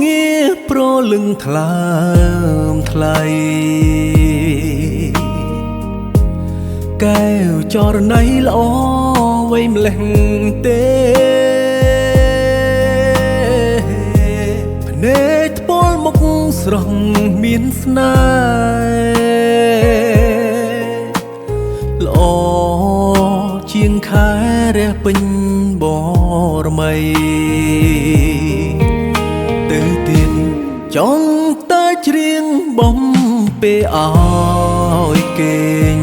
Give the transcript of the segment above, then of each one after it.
ងារប្រលឹងថ្លើមថ្លៃកែវចរណៃល្អវៃម្លេះទេភ្នែកថ្ពាល់មុខស្រស់មានស្នេហ៍ល្អជាងខែរះពេញបរមីទៅទៀតចង់តែច្រៀងបំពេលឲ្យគេង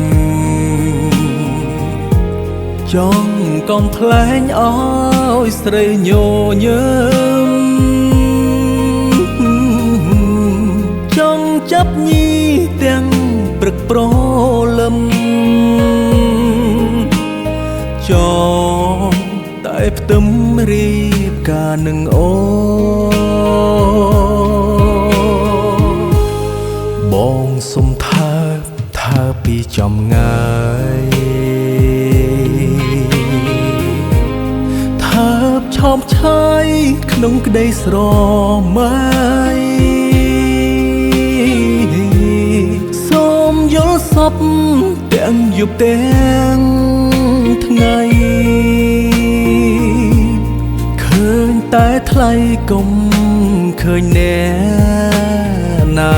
ចង់កំប្លែងឲ្យស្រីញញឹមចង់ចាប់ញីទាំងព្រឹកប្រលឹមចង់តែផ្ទឹមរៀបការនឹងអូបងសុំថាពីចំងាយថាឆោមឆាយក្នុងក្តីស្រមៃសូមយល់សពទាំងយប់ទាំងថ្ងៃឃើញតែថ្លៃកុំឃើញណែណា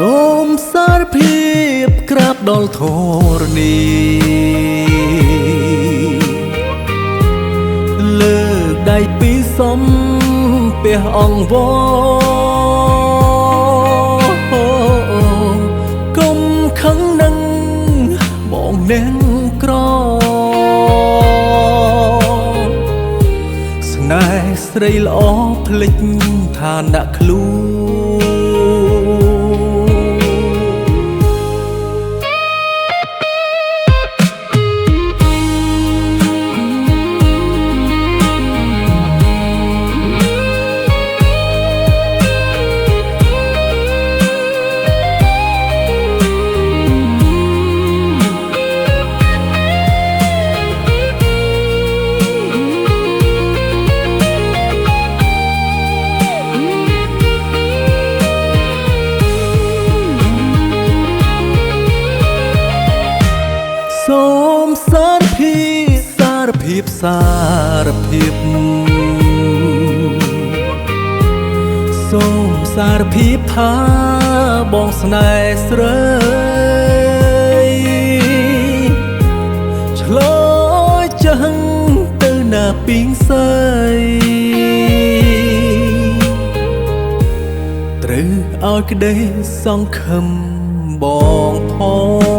សូមសារភាពក្រាបដល់ធរណីលើកដៃពីសំពះអង្គវកុំខឹងនឹងបងអ្នកក្រស្នេហ៍ស្រីល្អភ្លេចឋានៈខ្លួនសូមសារភាពសូមសារភាពថាបងស្នេហ៍ស្រីឆ្លើយចឹងទៅណាពីងសៃត្រូវឲ្យក្តីសង្ឃឹមបងផង